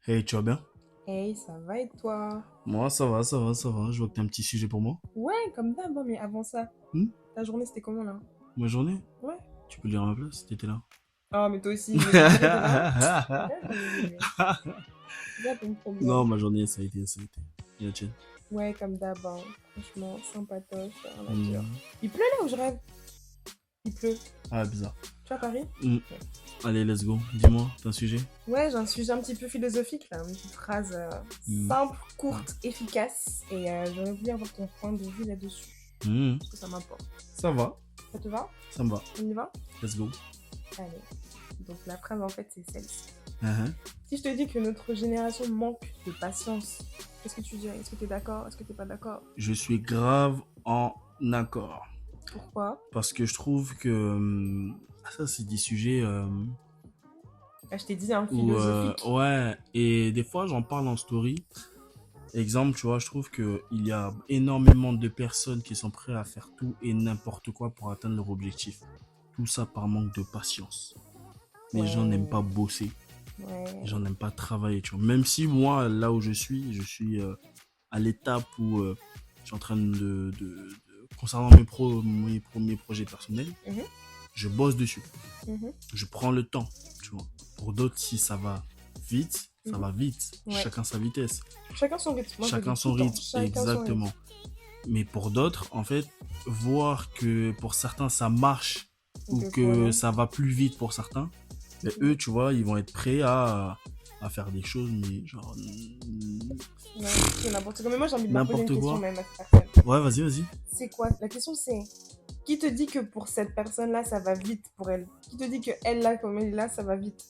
Hey, tu vas bien? Hey, ça va et toi? Moi, ça va, ça va, ça va. Je vois que t'as un petit sujet pour moi. Ouais, comme d'hab, hein, mais avant ça, Hmm. ta journée c'était comment là? Ma journée? Ouais. Tu peux le dire à ma place? T'étais là. Ah, mais toi aussi, mais j'ai dit que t'étais là. Regarde comme il est lui. C'est ça ton Non, problème. ma journée, ça a été, ça a été. Et la tienne? Ouais, comme d'hab, hein. Franchement, sympatoche, rien à dire. Hmm. Il pleut là où je rêve? Il pleut. Ah, bizarre. Tu vois, Paris? Hmm. Ouais. Allez, let's go. Dis-moi, t'as un sujet? Ouais, j'ai un sujet un petit peu philosophique là, une petite phrase Hmm. simple, courte, efficace, et j'aurais voulu avoir ton point de vue là-dessus, Hmm. parce que ça m'importe. Ça va, Ça te va? ça me va. On y va? Let's go. Allez. Donc la phrase en fait c'est celle-ci. Uh-huh. Si je te dis que notre génération manque de patience, qu'est-ce que tu dirais? Est-ce que tu es d'accord? Est-ce que tu n'es pas d'accord? Je suis grave en accord. Pourquoi? Parce que je trouve que ça, c'est des sujets Ah, je t'ai dit un où, philosophique. ouais, et des fois, j'en parle en story. Exemple, tu vois, je trouve qu'il y a énormément de personnes qui sont prêtes à faire tout et n'importe quoi pour atteindre leur objectif. Tout ça par manque de patience. Les gens n'aiment Ouais, pas bosser, les ouais. gens n'aiment pas travailler, tu vois. Même si moi, là où je suis à l'étape où je suis en train concernant mes projets personnels, Mhm, je bosse dessus. mhm, Je prends le temps, tu vois. Pour d'autres, si ça va vite, ça mhm. va vite. Ouais. Chacun sa vitesse. Chacun son rythme. Moi, je le Chacun dis tout son le temps. rythme, Chacun son rythme. exactement. Mais pour d'autres, en fait, voir que pour certains ça marche ou Donc, pour que nous. ça va plus vite pour certains, ben, eux, tu vois, ils vont être prêts à faire des choses, mais genre Ouais, c'est n'importe quoi. Mais moi, j'ai envie de leur poser une n'importe question quoi. même à cette personne. Ouais, vas-y, vas-y. C'est quoi? La question, c'est qui te dit que pour cette personne-là, ça va vite pour elle? Qui te dit que elle, là, comme elle est là, ça va vite?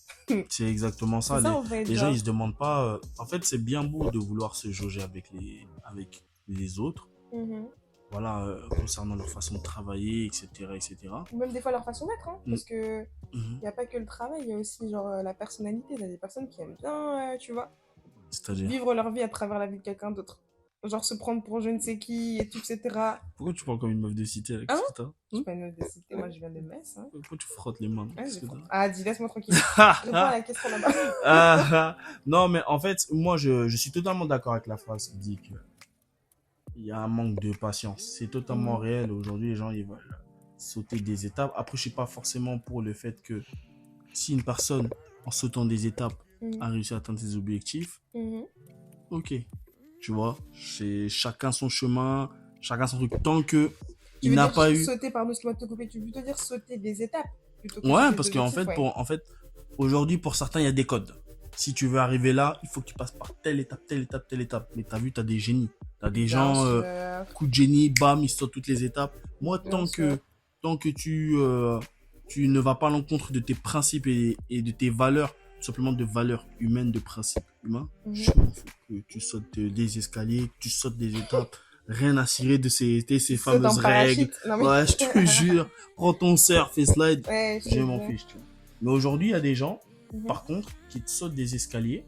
C'est exactement C'est ça. ça, en fait, Les gens, genre. ils se demandent pas. En fait, c'est bien beau de vouloir se jauger avec les autres. Mhm. Voilà, concernant leur façon de travailler, etc., etc. Ou même des fois leur façon d'être, hein, Mm, parce que mhm. il n'y a pas que le travail, il y a aussi genre la personnalité. Il y a des personnes qui aiment bien, tu vois, C'est-à-dire. vivre leur vie à travers la vie de quelqu'un d'autre. Genre se prendre pour je ne sais qui et tout, etc. Pourquoi tu parles comme une meuf de cité là? Hein? Qu'est-ce que t'as? Je suis pas une autre de cité, moi je viens de Metz. Hein. Pourquoi tu frottes les mains? Ouais, Qu'est-ce que Ah, dis, laisse-moi tranquille. Réponds à t'as? la question là-bas. Non, mais en fait, moi, je suis totalement d'accord avec la phrase qui dit qu'il y a un manque de patience. C'est totalement Mhm, réel. Aujourd'hui, les gens, ils veulent sauter des étapes. Après, je suis pas forcément pour le fait que si une personne, en sautant des étapes, mhm, a réussi à atteindre ses objectifs, mhm. ok. Tu vois, c'est chacun son chemin, chacun son truc. Tant que Tu il veux n'a dire pas eu. sauter, pardon, excuse-moi de te couper, tu veux plutôt dire sauter des étapes plutôt que Ouais, sauter des parce qu'en objectifs, fait, ouais. aujourd'hui, pour certains, il y a des codes. Si tu veux arriver là, il faut que tu passes par telle étape, telle étape, telle étape. Mais t'as vu, t'as des génies. T'as des Bien gens, sûr, coup de génie, bam, ils sautent toutes les étapes. Moi, bien sûr. tant que tu ne vas pas à l'encontre de tes principes et de tes valeurs, tout simplement de valeurs humaines, de principes humains, je Mhm. m'en fous que tu sautes des escaliers, que tu sautes des étapes. Rien à cirer de Tu ces sautes en fameuses règles. parachute. Non mais. Ouais, je te jure. Prends ton surf et slide. Ouais, je Je te m'en jure. fiche, tu vois. Mais aujourd'hui, il y a des gens, Mhm. par contre, qui te sautent des escaliers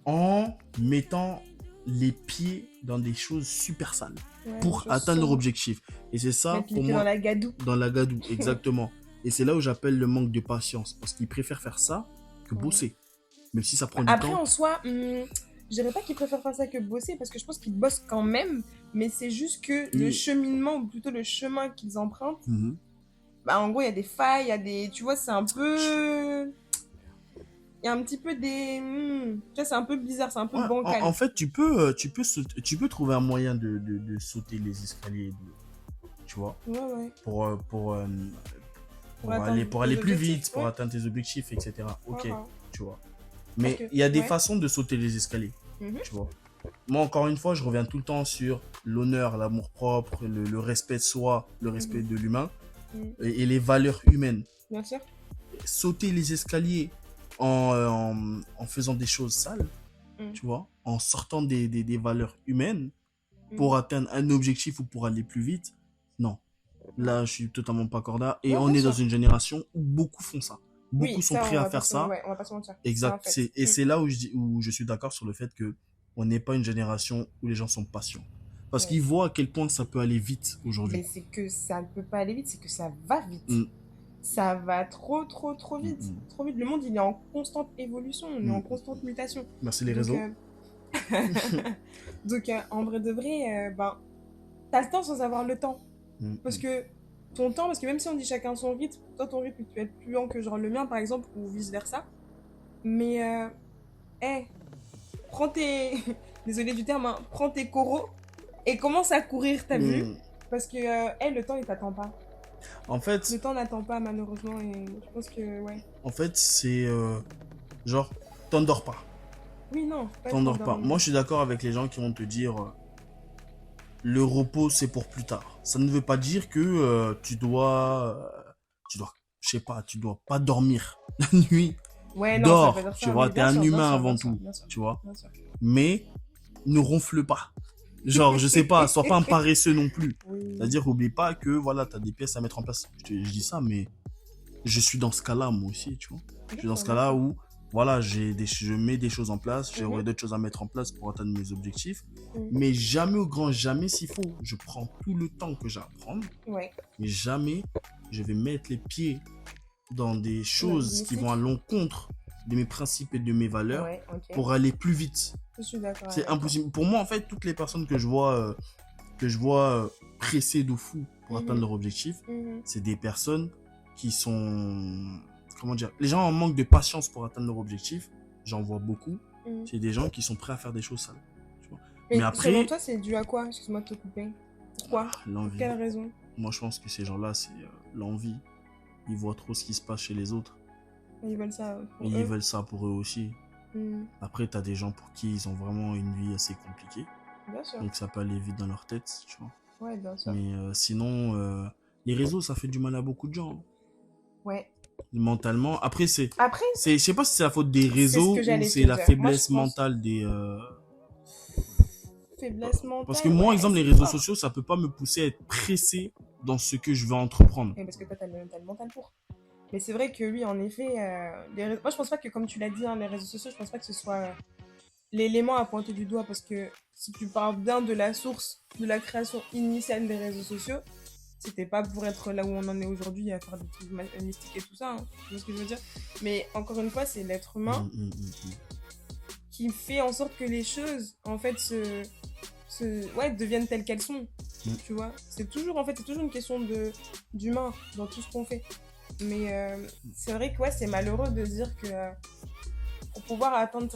en mettant les pieds dans des choses super sales Ouais, des pour choses atteindre leur sombres. objectif. Et c'est ça, Mettre les pour pieds dans moi, la gadoue. dans la gadoue, exactement. Et c'est là où j'appelle le manque de patience, parce qu'ils préfèrent faire ça que Ouais. bosser. Même si ça Bah, prend du après, temps. en soi, je dirais pas qu'ils préfèrent faire ça que bosser, parce que je pense qu'ils bossent quand même, mais c'est juste que le Mm. cheminement, ou plutôt le chemin qu'ils empruntent, Mhm. bah en gros, il y a des failles, il y a des. Tu vois, c'est un peu. Il y a un petit peu des. Tu vois, c'est un peu bizarre, c'est un peu Ouais, en bancal. fait, tu peux trouver un moyen de sauter les escaliers, tu vois, Ouais, ouais. pour, euh, pour, euh, Pour atteindre pour tes aller plus objectifs, vite, pour ouais. atteindre tes objectifs, etc. Ok, Uhum. tu vois. Parce Mais que. il y a des Ouais. façons de sauter les escaliers, Mhm. tu vois. Moi, encore une fois, je reviens tout le temps sur l'honneur, l'amour-propre, le respect de soi, le respect Mhm. de l'humain Mhm. et les valeurs humaines. Bien sûr. Sauter les escaliers en faisant des choses sales, Mhm. tu vois, en sortant des valeurs humaines pour Mhm. atteindre un objectif ou pour aller plus vite, non. Là, je suis totalement pas corda. Et Ouais, on bien est dans sûr. une génération où beaucoup font ça. Beaucoup Oui, sont ça, prêts on à va pas faire se, ça. ouais, on va pas se mentir. C'est un Exact. fait. Et c'est là où où je suis d'accord sur le fait que on n'est pas une génération où les gens sont patients. Parce Ouais. qu'ils voient à quel point ça peut aller vite aujourd'hui. Mais c'est que ça ne peut pas aller vite, c'est que ça va vite. Mm. ça va trop, trop, trop Mm, vite. mm, Trop vite. Le monde, il est en constante évolution, on est en mm. constante mutation. Merci les Donc, réseaux. en vrai de vrai, ben, t'as le temps sans avoir le temps. Mm, Parce mm. que ton temps, parce que même si on dit chacun son rythme, toi, ton rythme, il peut être plus lent que genre le mien, par exemple, ou vice-versa. Mais, hey, prends tes... Désolé du terme, hein, prends tes coraux et commence à courir, t'as vu? Mm. Parce que, hey, le temps, il t'attend pas. En fait, Le temps n'attend pas, malheureusement, et je pense que, ouais. c'est genre, t'endors pas. Oui, non, faut pas être T'endors pas. endormi. Moi, je suis d'accord avec les gens qui vont te dire le repos, c'est pour plus tard. Ça ne veut pas dire que je sais pas, tu dois pas dormir la nuit. Ouais, non, ça veut pas Dors, dire tu ça. vois, Oui, t'es un bien humain sûr, bien avant sûr, tout, bien sûr, tu vois. bien sûr. Mais ne ronfle pas. Genre, je sais pas, sois pas un paresseux non plus. Oui, C'est-à-dire, oublie pas que voilà, t'as des pièces à mettre en place. Je dis ça, mais je suis dans ce cas-là, moi aussi, tu vois. Je suis dans ce d'accord, cas-là d'accord. où, voilà, je mets des choses en place, j'aurai Mhm, d'autres choses à mettre en place pour atteindre mes objectifs. mhm. Mais jamais au grand jamais s'il faut. Je prends tout le temps que j'ai à prendre, Ouais, mais jamais je vais mettre les pieds dans des dans le choses qui vont à mystique. l'encontre de mes principes et de mes valeurs Ouais, ok. pour aller plus vite. Je suis d'accord C'est avec toi. impossible. Pour moi, en fait, toutes les personnes que je vois pressées de fou pour atteindre Mhm, leur objectif, mhm, c'est des personnes qui sont... Comment dire? Les gens en manque de patience pour atteindre leur objectif, j'en vois beaucoup. mhm. C'est des gens qui sont prêts à faire des choses sales. Tu vois. Mais Mais selon après, toi, c'est dû à quoi? Excuse-moi de te couper. Pourquoi? Pour l'envie. quelle raison? Moi, je pense que ces gens-là, c'est l'envie. Ils voient trop ce qui se passe chez les autres. Ils veulent ça Et pour ils eux. veulent ça pour eux aussi. Mhm. Après, t'as des gens pour qui ils ont vraiment une vie assez compliquée. Bien sûr. Donc, ça peut aller vite dans leur tête, tu vois. Ouais, bien sûr. Mais sinon, les réseaux, ça fait du mal à beaucoup de gens, hein. Ouais. Mentalement. Après, Après, je sais pas si c'est la faute des c'est ce que réseaux ou j'allais c'est te la dire. Moi, je faiblesse pense mentale des. faiblesse Parce que mentale, moi, ouais, exemple, les c'est réseaux fort. sociaux, ça peut pas me pousser à être pressé dans ce que je veux entreprendre. Et parce que toi, t'as le mental pour. Mais c'est vrai que oui, en effet, moi, je pense pas que, comme tu l'as dit, hein, les réseaux sociaux, je pense pas que ce soit l'élément à pointer du doigt parce que si tu parles bien de la source de la création initiale des réseaux sociaux, c'était pas pour être là où on en est aujourd'hui à faire des trucs mystiques et tout ça, hein, tu vois ce que je veux dire. Mais encore une fois, c'est l'être humain qui fait en sorte que les choses, en fait, ouais, deviennent telles qu'elles sont, Mm. tu vois. C'est toujours une question d'humain dans tout ce qu'on fait. Mais c'est vrai que ouais, c'est malheureux de dire que pour pouvoir atteindre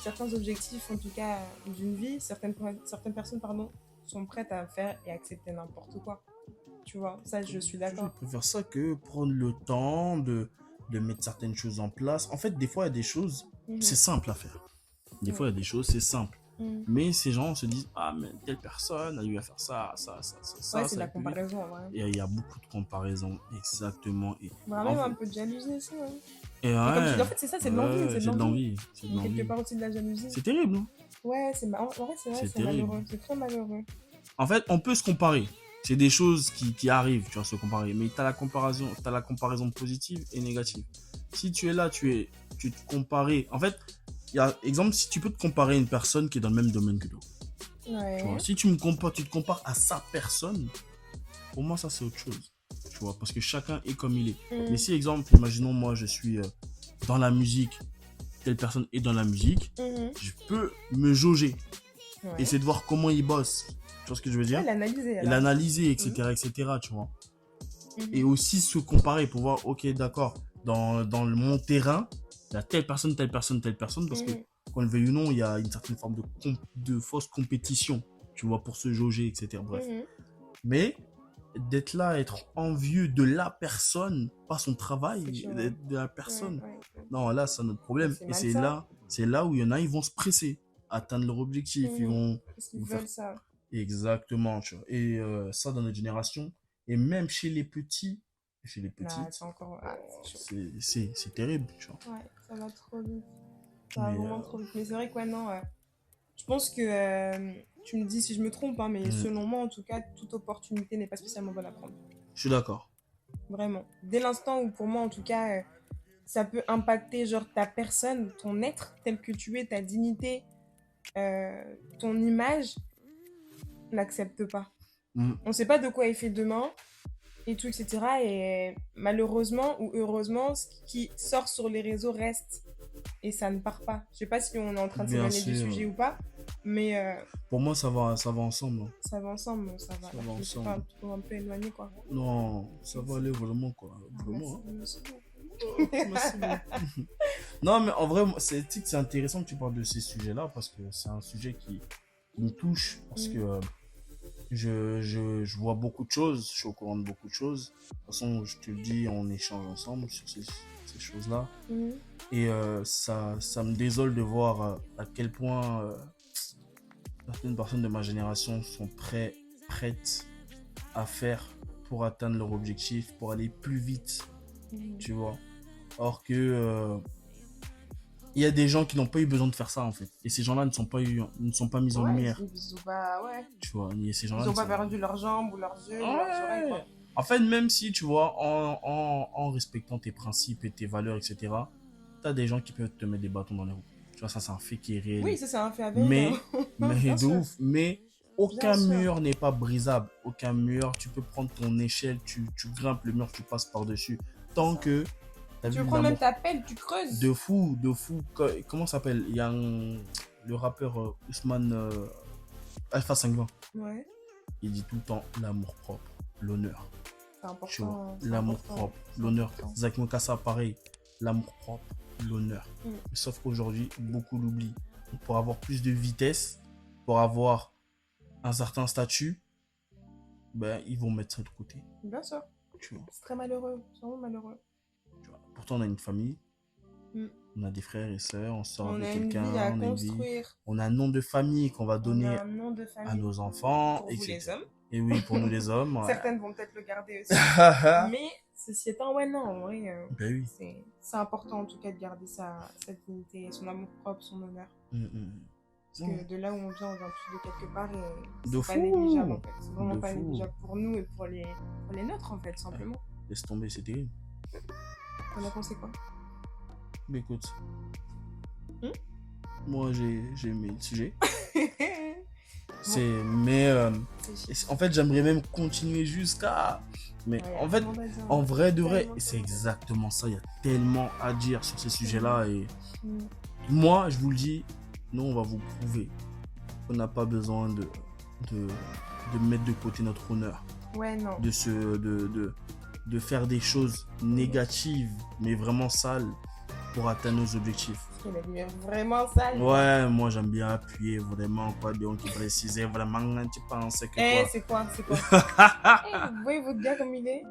certains objectifs, en tout cas d'une vie, certaines personnes pardon, sont prêtes à faire et accepter n'importe quoi. Tu vois, ça, je suis Je d'accord. préfère ça que prendre le temps de mettre certaines choses en place. En fait, des fois, il y a des choses, c'est Mhm. simple à faire. Des fois, Ouais. il y a des choses, c'est simple. Mhm. Mais ces gens se disent, ah, mais telle personne a eu à faire ça, Ouais, c'est de ça a la pu vite. comparaison, ouais. Et il y a beaucoup de comparaisons, exactement. Vraiment, En même fait, un peu de jalousie aussi, ouais. et Mais comme tu dis, ouais, en fait, c'est ça, c'est de l'envie, ouais, c'est de c'est de l'envie. l'envie, c'est de Mais quelque l'envie. part aussi de la jalousie. C'est terrible, hein. Ouais, en vrai, c'est vrai, C'est c'est terrible. malheureux, c'est très malheureux. En fait, on peut se comparer. C'est des choses qui arrivent, tu vas se comparer. Mais tu as la comparaison positive et négative. Si tu es là, tu te compares. En fait, il y a, exemple, si tu peux te comparer à une personne qui est dans le même domaine que toi. Tu vois, Ouais. si tu te compares à sa personne, pour moi, ça, c'est autre chose. Tu vois, parce que chacun est comme il est. Mais Mhm. si, exemple, imaginons, moi, je suis dans la musique, telle personne est dans la musique, Mhm. je peux me jauger. Ouais. Essayer de voir comment il bosse. Tu vois ce que je veux Ouais, dire? l'analyser Et alors. l'analyser, Mhm. etc., tu vois. Et Mhm. aussi se comparer pour voir, ok, d'accord, mon terrain, il y a telle personne, parce que, Mhm. qu'on le veuille ou non, il y a une certaine forme de fausse compétition, tu vois, pour se jauger, etc. Bref. Mhm. Mais d'être là, être envieux de la personne, pas son travail, C'est chaud, hein. de la Ouais, personne. ouais, ouais. Non, là, c'est notre Bah, problème. c'est Et malsain. c'est là où il y en a, ils vont se presser, atteindre leur objectif, Mhm. Parce ils qu'ils vont faire veulent ça. exactement, tu vois. Et ça, dans notre génération, et même chez les Là, petites, c'est encore. Ah, c'est chaud. c'est terrible, tu vois. Ouais, ça va trop vite. Ça va Mais vraiment trop vite. Mais c'est vrai que, ouais, non. Je pense que. Tu me dis si je me trompe, hein, mais mm, selon moi, en tout cas, toute opportunité n'est pas spécialement bonne à prendre. je suis d'accord. Vraiment. Dès l'instant où, pour moi, en tout cas, ça peut impacter, genre, ta personne, ton être tel que tu es, ta dignité, ton image, n'accepte pas. Mm, On sait pas de quoi est fait demain. et tout, etc. Et malheureusement ou heureusement, ce qui sort sur les réseaux reste et ça ne part pas. Je sais pas si on est en train de Bien s'éloigner du sûr. sujet ou pas, mais Pour moi, ça va ensemble, hein. ça va ensemble, ça va. Ça Alors, va je me suis pas ensemble. un peu éloignée, quoi. Non, ça va aller vraiment, quoi. Ah, Vraiment, merci, hein. merci. Merci beaucoup. Non, mais en vrai, c'est intéressant que tu parles de ces sujets-là parce que c'est un sujet qui me touche. Parce que Mm, je vois beaucoup de choses, je suis au courant de beaucoup de choses. De toute façon, je te le dis, on échange ensemble sur ces choses-là. mm. Et ça me désole de voir à quel point certaines personnes de ma génération sont prêtes à faire pour atteindre leur objectif, pour aller plus vite, Mm. tu vois. Or que il y a des gens qui n'ont pas eu besoin de faire ça en fait. Et ces gens-là ne sont pas mis en Ouais, lumière, ils ont pas, ouais. tu vois. Et ces gens-là Ils ne ont pas sont... perdu leurs jambes ou leurs yeux ou leurs oreilles, Ouais. quoi. En fait, même si, tu vois, en respectant tes principes et tes valeurs, etc., t'as des gens qui peuvent te mettre des bâtons dans les roues. Tu vois, ça, c'est un fait qui est réel. Oui, ça, c'est un fait avéré, Mais, carrément. mais Bien de sûr, ouf. Mais bien aucun sûr. mur n'est pas brisable. Aucun mur. Tu peux prendre ton échelle, tu grimpes le mur, tu passes par-dessus. C'est Tant ça. que t'as Tu vu veux prendre même l'amour ta pelle, tu creuses. de fou, de fou. Comment ça s'appelle? Il y a le rappeur Ousmane Alpha 520. Ouais, Il dit tout le temps l'amour propre, l'honneur. c'est Tu vois, important, c'est l'amour important, propre, c'est l'honneur. important. Zach Mokassa, pareil, l'amour propre, l'honneur. Mm. Sauf qu'aujourd'hui, beaucoup l'oublient. Donc, pour avoir plus de vitesse, pour avoir un certain statut, ben, ils vont mettre ça de côté. Bien sûr, Tu vois, c'est très malheureux, c'est vraiment malheureux. tu vois. Pourtant, on a une famille, Mm. on a des frères et sœurs, on sort On avec a une vie à quelqu'un, on a une vie, construire, on a un nom de famille qu'on va on a donner un nom de à famille nos enfants, pour vous les etc. hommes. Et oui, pour nous les hommes, ouais. Certaines vont peut-être le garder aussi. Mais ceci étant, ouais, non, en vrai, Ben oui. c'est important en tout cas de garder sa dignité, son amour propre, son honneur. Parce que Mm. de là où on vient tous de quelque part et De c'est pas négligeable fou, en fait. C'est vraiment de pas fou. négligeable pour nous et pour les nôtres en fait, simplement. Laisse tomber, c'est terrible. On a pensé quoi? Mais écoute, Hmm. moi j'ai aimé le sujet. Bon, Mais c'est chiant. en fait, j'aimerais même continuer jusqu'à. Mais Ouais, en fait, tellement à dire, en vrai de vrai, tellement, c'est tellement. exactement ça. Il y a tellement à dire sur ces sujets-là. Et Hmm. moi, je vous le dis, nous, on va vous prouver qu'on n'a pas besoin de, de mettre de côté notre honneur, Ouais, non. de faire des choses négatives, mais vraiment sales, pour atteindre nos objectifs. Il a dit vraiment sale. Ouais, moi j'aime bien appuyer vraiment, quoi, donc qui précisait vraiment, tu pensais que Eh, quoi. c'est quoi? C'est quoi? Eh, vous voyez votre gars comme il est?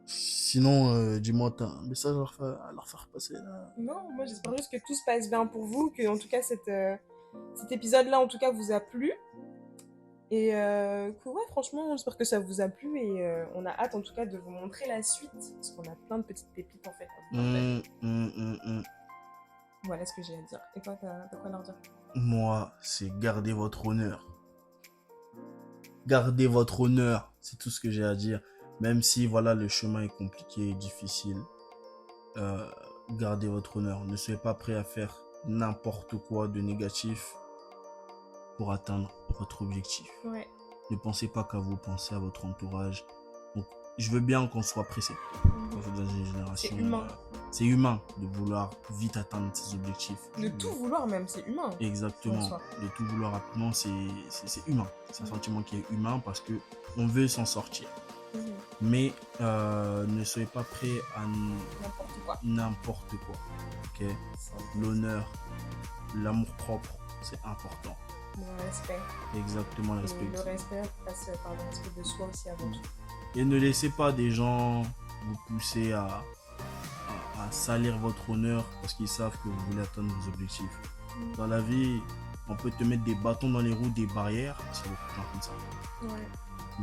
Sinon, dis-moi, t'as un message à leur faire passer là. Non, moi j'espère juste que tout se passe bien pour vous, que en tout cas cet épisode-là en tout cas vous a plu. Et que ouais, franchement, j'espère que ça vous a plu et on a hâte en tout cas de vous montrer la suite parce qu'on a plein de petites pépites en fait. À vous partager. Voilà ce que j'ai à dire. Et toi, t'as quoi à leur dire? Moi, c'est garder votre honneur. Gardez votre honneur, c'est tout ce que j'ai à dire. Même si, voilà, le chemin est compliqué et difficile, euh, gardez votre honneur. Ne soyez pas prêt à faire n'importe quoi de négatif pour atteindre votre objectif. Ouais. Ne pensez pas qu'à vous, pensez à votre entourage. Donc, je veux bien qu'on soit pressé. Mhm. Dans une génération, C'est humain. c'est humain de vouloir vite atteindre ses objectifs. De tout vouloir même, c'est humain. Exactement. En soi. De tout vouloir rapidement, c'est humain. C'est un sentiment qui est humain parce que on veut s'en sortir. Mhm. Mais ne soyez pas prêt à N'importe quoi. n'importe quoi. Ok. L'honneur, l'amour propre, c'est important. Le respect. Exactement, le Et respect. le respect passe par le respect de soi aussi avant tout. Et ne laissez pas des gens vous pousser à salir votre honneur parce qu'ils savent que vous voulez atteindre vos objectifs. Dans la vie, on peut te mettre des bâtons dans les roues, des barrières, c'est beaucoup de gens comme ça. Ouais.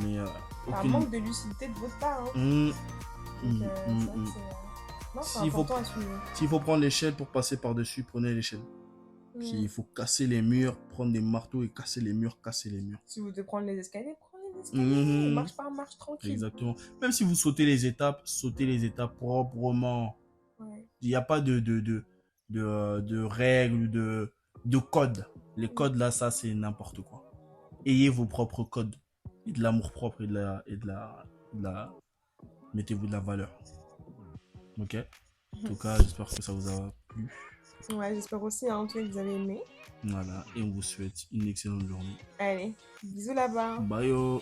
Mais Un manque de lucidité de votre part. Hein. Mmh, Donc, mmh, c'est mmh, vrai que mmh. non, c'est S'il faut- important à suivre. S'il faut prendre l'échelle pour passer par-dessus, prenez l'échelle. S'il faut casser les murs, prendre des marteaux et casser les murs, casser les murs. Si vous devez prendre les escaliers, prenez les escaliers. Mmh. Marche par marche, tranquille. Exactement. Même si vous sautez les étapes proprement. Ouais. Il n'y a pas de règles ou de codes. Les codes là, ça c'est n'importe quoi. Ayez vos propres codes et de l'amour propre et de mettez-vous de la valeur. Ok? En tout cas, j'espère que ça vous a plu. Ouais, j'espère aussi, hein, en tout cas, que vous avez aimé. Voilà, et on vous souhaite une excellente journée. Allez, bisous là-bas. Bye yo!